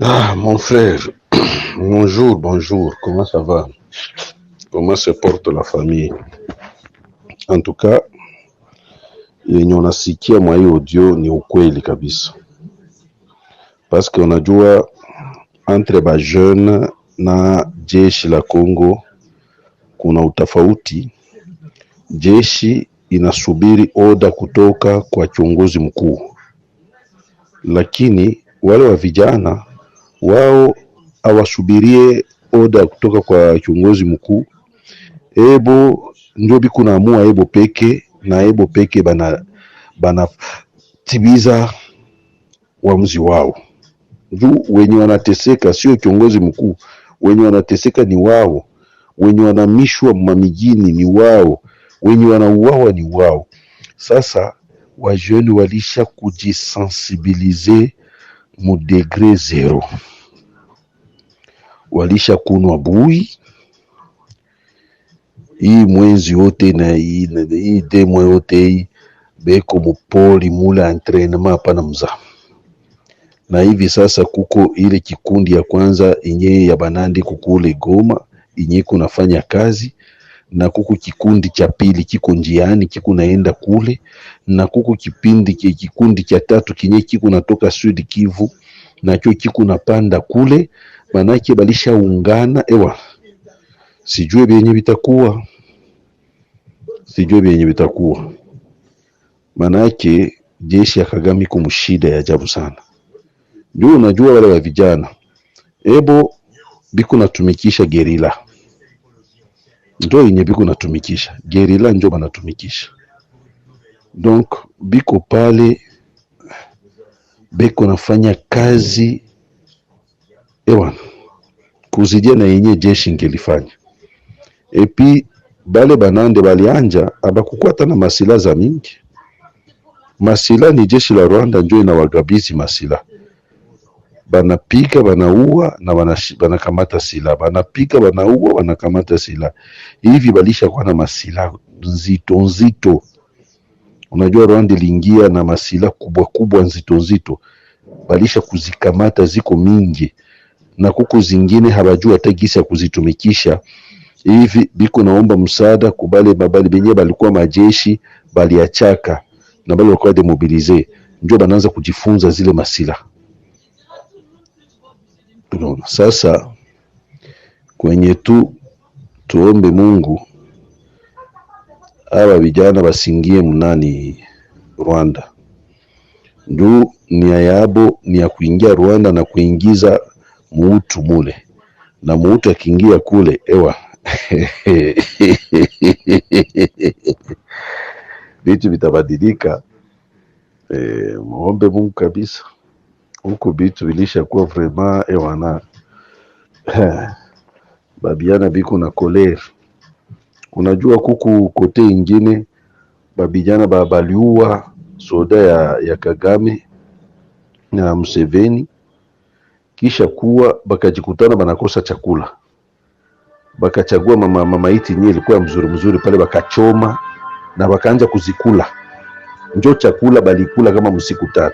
Ah, mon frère, bonjour, comment ça va? Comment se porte la famille? En tout cas, yenye unasikia mwa hii audio ni ukweli kabisa, parce que unajua entre ba jeune na jeshi la Kongo kuna utofauti. Jeshi inasubiri oda kutoka kwa kiongozi mkuu, lakini wale wa vijana wao awasubirie oda kutoka kwa kiongozi mkuu. Ebo ndio biko naamua ebo peke na ebo peke bana tibiza uamuzi wao. Juu wenye wanateseka sio kiongozi mkuu, wenye wanateseka ni wao, wenye wanamishwa mamijini ni wao, wenye wanauawa ni wao. Sasa wajeni walisha kujisensibilize mu degré zero, walisha kunwa bui hii mwezi wote na hii demwe yote hii beko mupoli mula entraînement hapana mza. Na hivi sasa kuko ile kikundi ya kwanza inye ya banandi kukule Goma inye kunafanya kazi, na kuko kikundi cha pili kiko njiani kiko naenda kule, na kuko kikundi cha tatu kinye kiko natoka Sud Kivu na kiko napanda kule. Manake balisha ungana ewa, sijue benye bitakuwa. Manake jeshi ya Kagame iko mshida ya ajabu sana. Ndio unajua wale wa vijana ebo biko natumikisha gerila, ndio yenye biko natumikisha gerila, ndio banatumikisha. Donc biko pale biko nafanya kazi ewa kuzidia na yenye jeshi ngelifanya. Epi bale banande balianja abakukwata na masila za mingi. Masila ni jeshi la Rwanda ndio inawagabizi masila. Banapika banaua na banakamata sila, banapika banaua banakamata sila. Hivi balisha kwa na masila nzito. Unajua Rwanda iliingia na masila kubwa nzito, balisha kuzikamata ziko mingi, na kuko zingine habajua hata gisi ya kuzitumikisha. Hivi biko naomba msaada kubale babali benye balikuwa majeshi baliachaka na bali walikuwa demobilize, ndio banaanza kujifunza zile masila. Sasa kwenye tuombe Mungu hawa vijana basingie mnani Rwanda. Ndio nia yabo ni ya kuingia Rwanda na kuingiza muutu mule, na muutu akiingia kule ewa vitu vitabadilika. Muombe Mungu kabisa. Huko vitu vilisha kuwa vraiment ewana babiana biko na kolere. Unajua kuku kote ingine babijana baliua soda ya Kagame na Museveni, kisha kuwa bakajikutana banakosa chakula, bakachagua maiti nye ilikuwa mzuri pale, bakachoma na bakaanza kuzikula. Njo chakula balikula kama msiku 3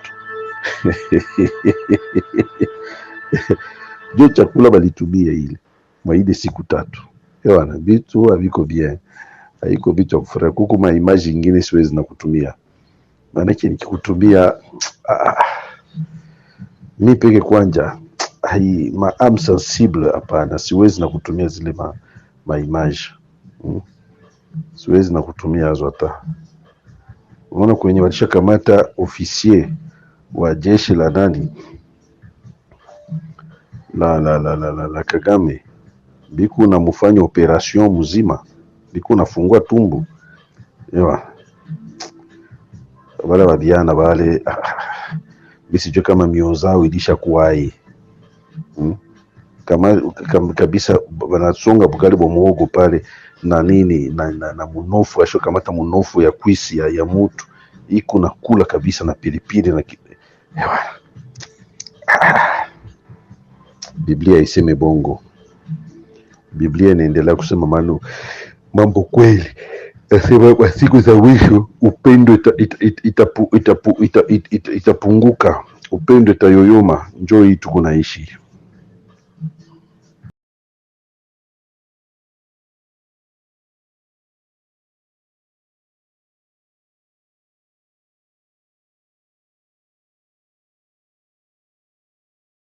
njo chakula balitumia ile mwaide siku 3. Ewana vitu haviko bien, haiko vitu ya kufurahi. Kuko ma image ingine siwezi na kutumia, maanake nikikutumia mi peke kwanja am sensible, hapana, siwezi na kutumia zile ma image siwezi na kutumia hazo hata. Unaona kwenye walisha kamata ofisier wa jeshi la nani la Kagame, biku na mufanya operation mzima, biku nafungua tumbu ewa wale wabiana wale bisijue kama miozao ilisha kuwai kama kabisa banasonga bukali bo muogo pale na nini na munofu asho kamata munofu ya kwisi ya mutu iko na kula kabisa na pilipili na ewa. Biblia iseme bongo, Biblia inaendelea kusema mambo kweli. Nasema kwa siku za mwisho upendo itapunguka, upendo itayoyoma, njoo hii tuko naishi.